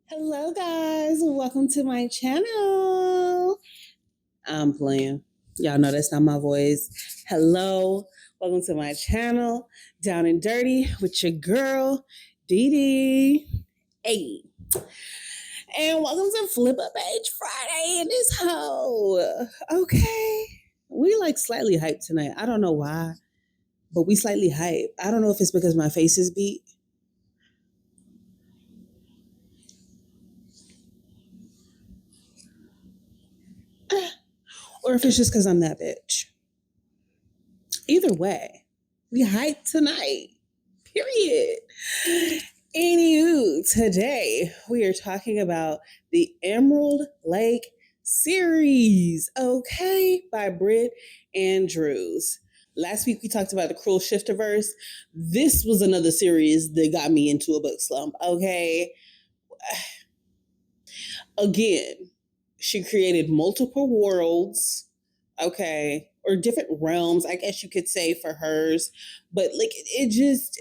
Hello, guys. Welcome to my channel. I'm playing. Y'all know that's not my voice. Hello. Welcome to my channel, Down and Dirty, with your girl, Dee Dee. Hey. And welcome to Flip Up Page Friday in this hoe. Okay. We like slightly hyped tonight. I don't know why, but we slightly hyped. I don't know if it's because my face is beat. Or if it's just because I'm that bitch. Either way, we hyped tonight. Period. Anywho, today we are talking about the Emerald Lake series, okay, by Brittandrews. Last week we talked about the Cruel Shifterverse. This was another series that got me into a book slump, okay? Again, she created multiple worlds, okay, or different realms, I guess you could say, for hers. But like it just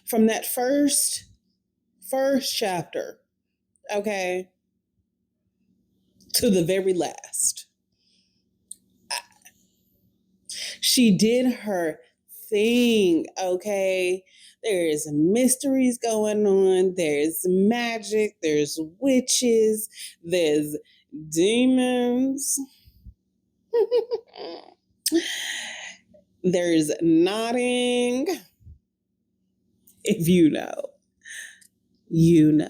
from that first chapter, okay, to the very last, she did her thing, okay. There's mysteries going on, there's magic, there's witches, there's demons. There's nodding. If you know, you know.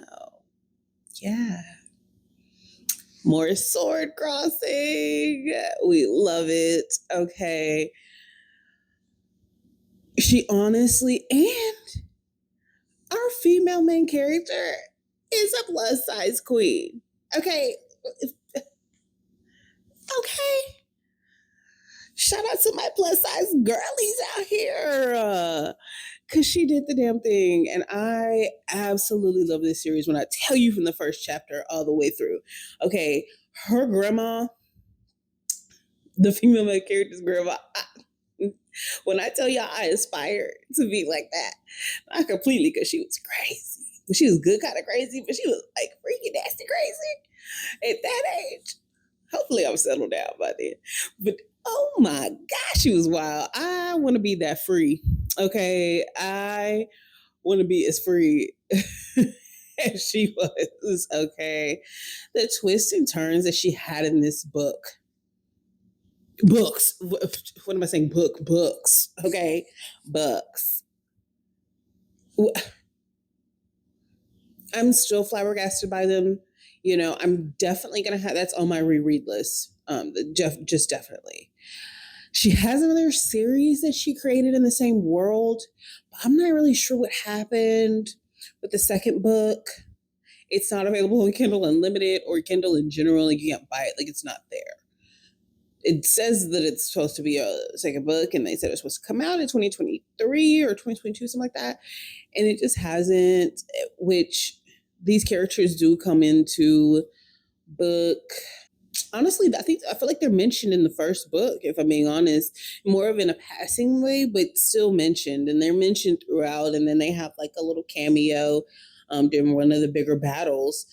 Yeah. More sword crossing. We love it. Okay. She honestly, and our female main character is a plus size queen. Okay. Okay. Shout out to my plus size girlies out here. Cause she did the damn thing. And I absolutely love this series when I tell you from the first chapter all the way through. Okay, her grandma, the female main character's grandma, when I tell y'all I aspire to be like that, not completely because she was crazy. But she was good kind of crazy, but she was like freaking nasty crazy at that age. Hopefully I'm settled down by then. But oh my gosh, she was wild. I want to be that free. Okay. I want to be as free as she was. Okay. The twists and turns that she had in this book. Books. What am I saying? Books. Okay. Books. I'm still flabbergasted by them. You know, I'm definitely gonna have that's on my reread list. Just definitely. She has another series that she created in the same world, but I'm not really sure what happened with the second book. It's not available on Kindle Unlimited or Kindle in general. Like you can't buy it. Like it's not there. It says that it's supposed to be a second book, and they said it's supposed to come out in 2023 or 2022, something like that. And it just hasn't, which these characters do come into book. Honestly, I feel like they're mentioned in the first book, if I'm being honest, more of in a passing way, but still mentioned. And they're mentioned throughout. And then they have like a little cameo during one of the bigger battles.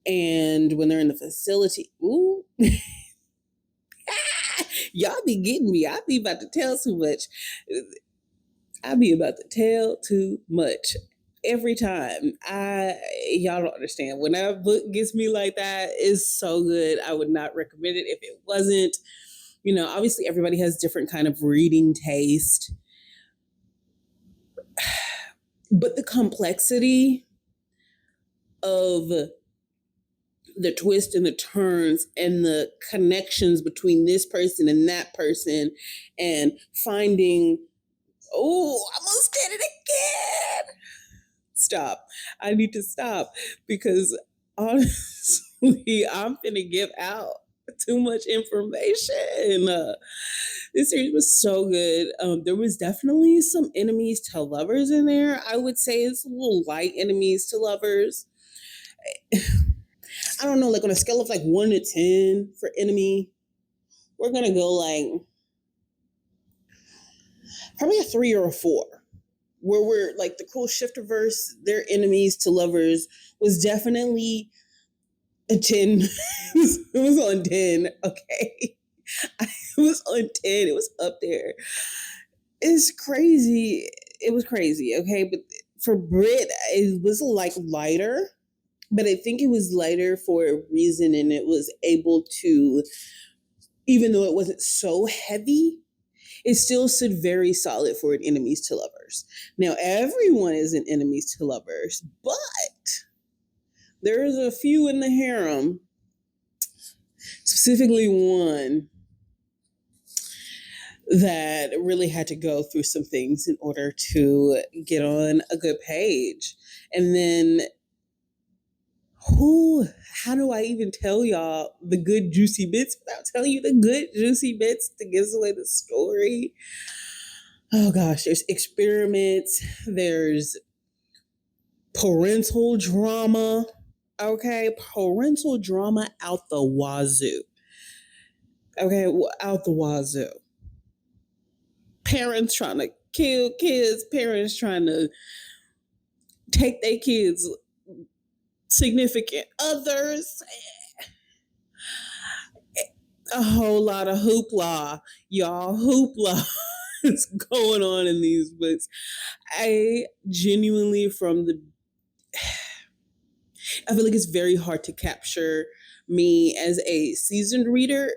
And when they're in the facility, ooh. Y'all be getting me. I be about to tell too much. I be about to tell too much every time. Y'all don't understand. When that book gets me like that, it's so good. I would not recommend it if it wasn't. You know, obviously everybody has different kind of reading taste. But the complexity of the twist and the turns and the connections between this person and that person and finding, oh, I almost did it again. Stop. I need to stop because honestly, I'm finna give out too much information. This series was so good. There was definitely some enemies to lovers in there. I would say it's a little light enemies to lovers. I don't know, like on a scale of like 1 to 10 for enemy, we're gonna go like probably a 3 or a 4. Where we're like the Cruel Shifterverse, their enemies to lovers was definitely a 10. It was on 10. Okay. It was on 10. It was up there. It's crazy. It was crazy. Okay. But for Brit, it was like lighter, but I think it was lighter for a reason, and it was able to, even though it wasn't so heavy, it still stood very solid for an enemies to lovers. Now, everyone is an enemies to lovers, but there's a few in the harem, specifically one that really had to go through some things in order to get on a good page. And then how do I even tell y'all the good juicy bits without telling you the good juicy bits that gives away the story? Oh gosh, there's experiments, there's parental drama. Okay, parental drama out the wazoo. Okay, out the wazoo. Parents trying to kill kids, parents trying to take their kids' significant others. A whole lot of hoopla, y'all. Hoopla is going on in these books. I genuinely, I feel like it's very hard to capture me as a seasoned reader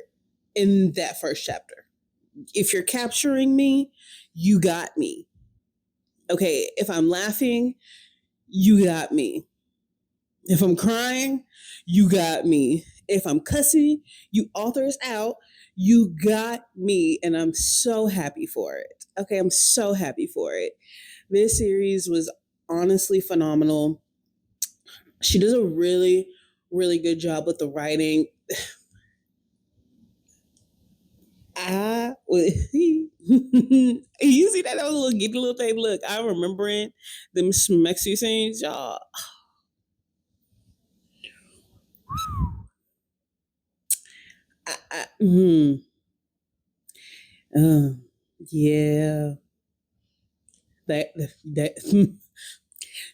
in that first chapter. If you're capturing me, you got me. Okay, if I'm laughing, you got me. If I'm crying, you got me. If I'm cussing you authors out, you got me. And I'm so happy for it. Okay, I'm so happy for it. This series was honestly phenomenal. She does a really, really good job with the writing. You see that was a little giddy little thing. Look, I'm remembering them smexy scenes, y'all. I, mm, uh, yeah, that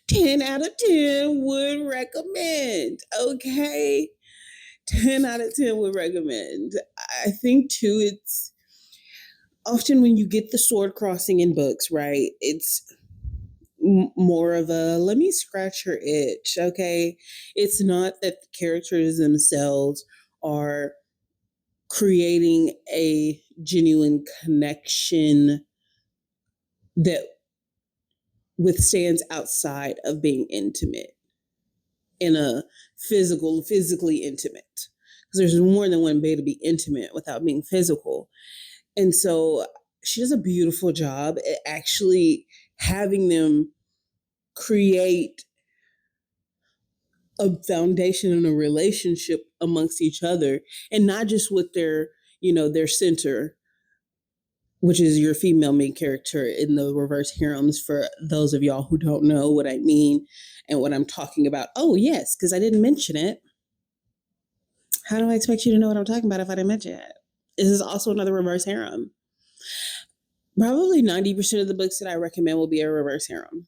10 out of 10 would recommend. Okay, 10 out of 10 would recommend. I think too, it's often when you get the sword crossing in books, right? It's more of a let me scratch your itch. Okay, it's not that the characters themselves are creating a genuine connection that withstands outside of being intimate in a physically intimate, because there's more than one way to be intimate without being physical. And so she does a beautiful job at actually having them create a foundation and a relationship amongst each other, and not just with their center, which is your female main character in the reverse harems. For those of y'all who don't know what I mean and what I'm talking about, oh yes, because I didn't mention it. How do I expect you to know what I'm talking about if I didn't mention it? This is also another reverse harem. Probably 90% of the books that I recommend will be a reverse harem.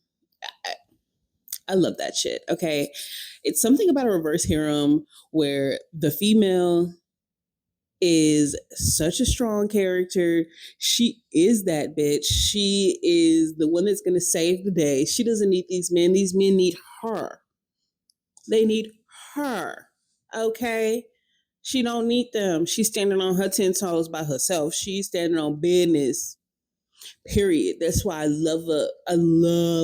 I love that shit. Okay, it's something about a reverse harem where the female is such a strong character. She is that bitch. She is the one that's going to save the day. She doesn't need these men. These men need her. They need her. Okay? She don't need them. She's standing on her 10 toes by herself. She's standing on business. Period. That's why I love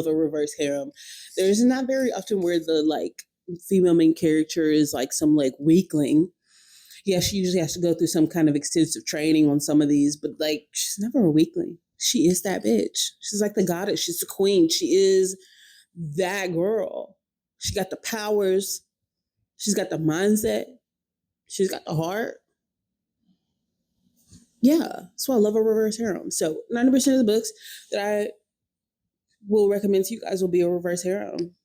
a reverse harem. There's not very often where the female main character is like some weakling. Yeah, she usually has to go through some kind of extensive training on some of these, but she's never a weakling. She is that bitch. She's like the goddess. She's the queen. She is that girl. She got the powers. She's got the mindset. She's got the heart. Yeah, so I love a reverse harem. So 90% of the books that I will recommend to you guys will be a reverse harem.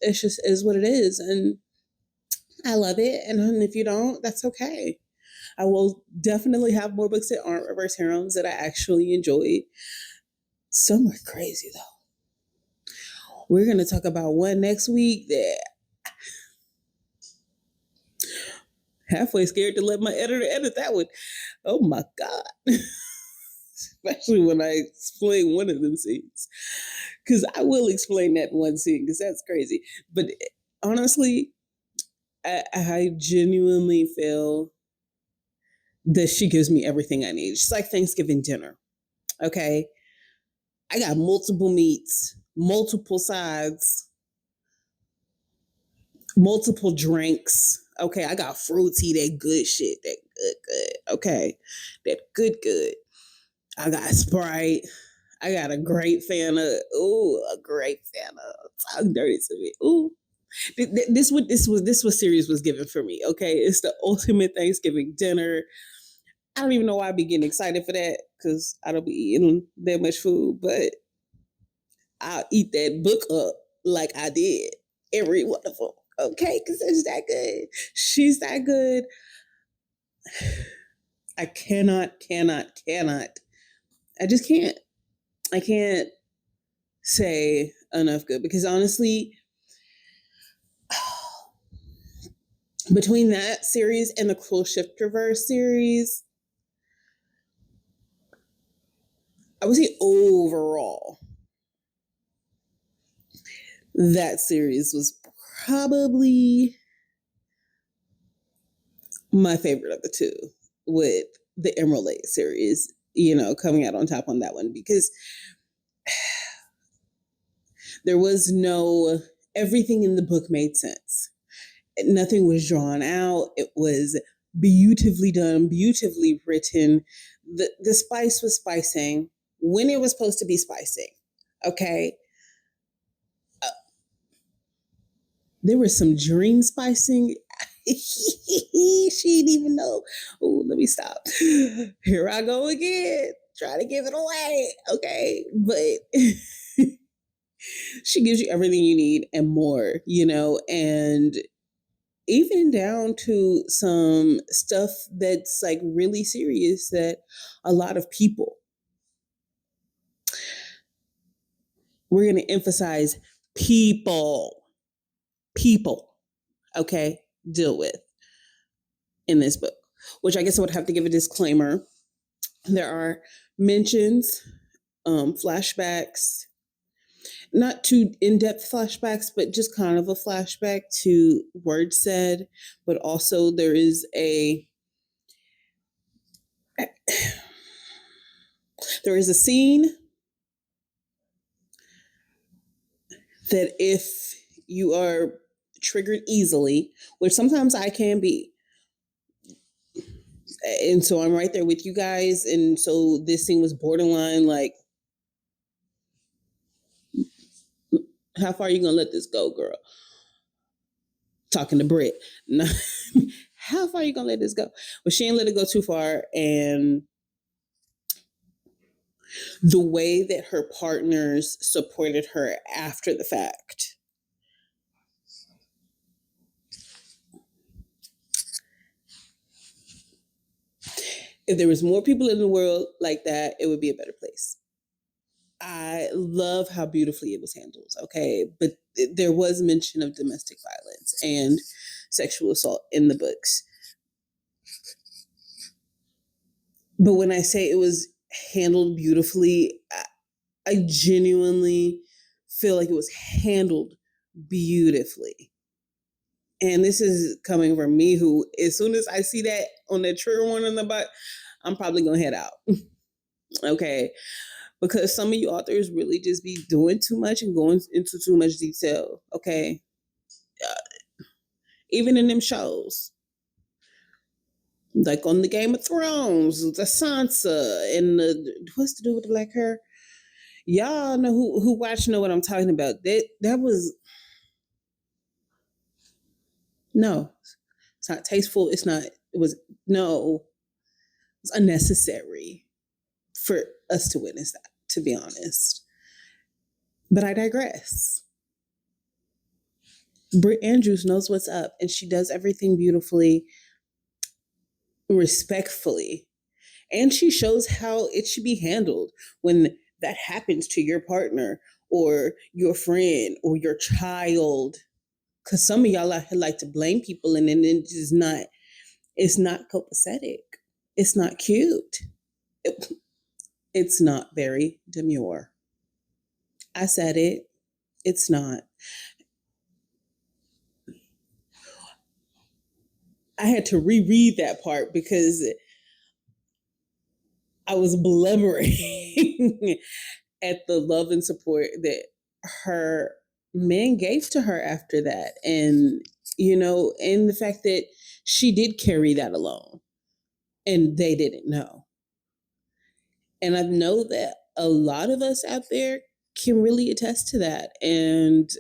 It's just is what it is, and I love it. And if you don't, that's okay. I will definitely have more books that aren't reverse harems that I actually enjoyed. Some are crazy though. We're going to talk about one next week that halfway scared to let my editor edit that one. Oh my God. Especially when I explain one of them scenes. Because I will explain that one scene because that's crazy. But honestly, I genuinely feel that she gives me everything I need. She's like Thanksgiving dinner. Okay. I got multiple meats, multiple sides, multiple drinks. Okay. I got fruity, that good shit, that good. Okay. That good. I got Sprite. I got a great fan of, a great fan of Talk Dirty to Me. Ooh. This series was given for me. Okay. It's the ultimate Thanksgiving dinner. I don't even know why I be getting excited for that because I don't be eating that much food, but I'll eat that book up like I did every one of them. Okay, because it's that good. She's that good. I cannot. I just can't. I can't say enough good because honestly, between that series and the Cruel Shifterverse series, I would say overall, that series was probably my favorite of the two, with the Emeraldlake series, coming out on top on that one because there was no, everything in the book made sense. Nothing was drawn out. It was beautifully done, beautifully written. The spice was spicing when it was supposed to be spicing. Okay. There was some dream spicing. She didn't even know. Oh, let me stop. Here I go again. Try to give it away. Okay. But she gives you everything you need and more, and even down to some stuff that's like really serious that a lot of people, we're going to emphasize people, okay, deal with in this book, which I guess I would have to give a disclaimer. There are mentions, flashbacks, not too in-depth flashbacks, but just kind of a flashback to words said. But also there is a scene that if you are triggered easily, which sometimes I can be, and so I'm right there with you guys, and so this scene was borderline like, how far are you gonna let this go, girl? Talking to Britt. No, how far are you gonna let this go? But she didn't let it go too far, and the way that her partners supported her after the fact. If there was more people in the world like that, it would be a better place. I love how beautifully it was handled, okay? But there was mention of domestic violence and sexual assault in the books. But when I say it was handled beautifully, I genuinely feel like it was handled beautifully. And this is coming from me, who, as soon as I see that on the trigger warning on the butt, I'm probably going to head out. Okay. Because some of you authors really just be doing too much and going into too much detail. Okay. Even in them shows, like on the Game of Thrones, the Sansa and what's to do with the black hair? Y'all know who watch know what I'm talking about. That was, no, it's not tasteful. It's unnecessary for us to witness that, to be honest. But I digress. Britt Andrews knows what's up, and she does everything beautifully, respectfully, and she shows how it should be handled when that happens to your partner or your friend or your child. Because some of y'all like to blame people, and then it's just not It's not copacetic. It's not cute. It's not very demure. I said it. It's not. I had to reread that part because I was blubbering at the love and support that her man gave to her after that. And, and the fact that she did carry that alone and they didn't know. And I know that a lot of us out there can really attest to that. And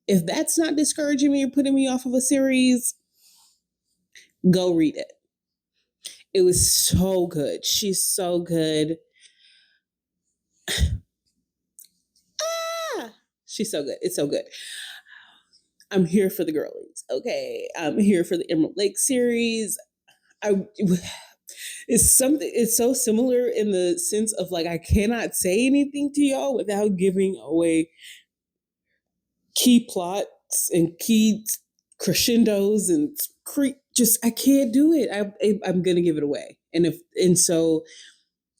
if that's not discouraging me or putting me off of a series, go read it. It was so good. She's so good. She's so good. It's so good. I'm here for the girlies. Okay. I'm here for the Emerald Lake series. It's so similar in the sense of like, I cannot say anything to y'all without giving away key plots and key crescendos and just, I can't do it. I'm going to give it away. And so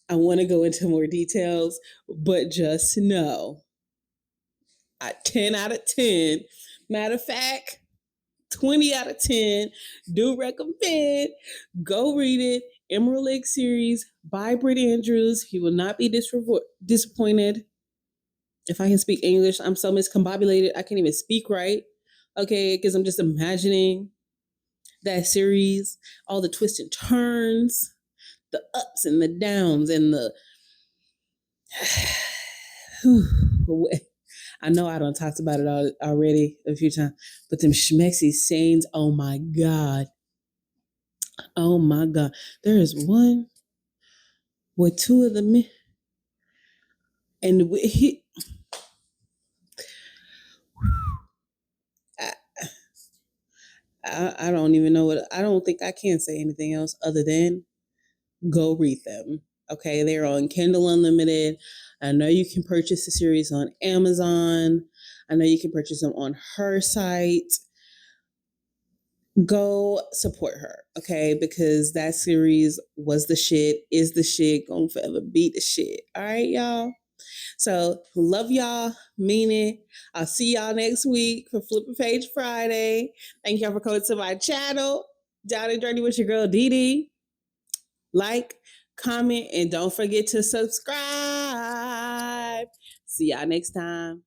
I want to go into more details, but just know 10 out of 10. Matter of fact, 20 out of 10. Do recommend. Go read it. Emerald Lake series by Britt Andrews. You will not be disappointed. If I can speak English, I'm so miscombobulated. I can't even speak right. Okay, because I'm just imagining that series, all the twists and turns, the ups and the downs, and the I know I done talked about it already a few times, but them schmexy scenes, oh my God. Oh my God. There is one with two of the men, and I don't even know I don't think I can say anything else other than go read them. Okay, they're on Kindle Unlimited. I know you can purchase the series on Amazon. I know you can purchase them on her site. Go support her, okay? Because that series was the shit, is the shit, gonna forever be the shit. All right, y'all? So love y'all, mean it. I'll see y'all next week for Flip a Page Friday. Thank y'all for coming to my channel. Down and Dirty with your girl Dee Dee. Like, comment, and don't forget to subscribe. See y'all next time.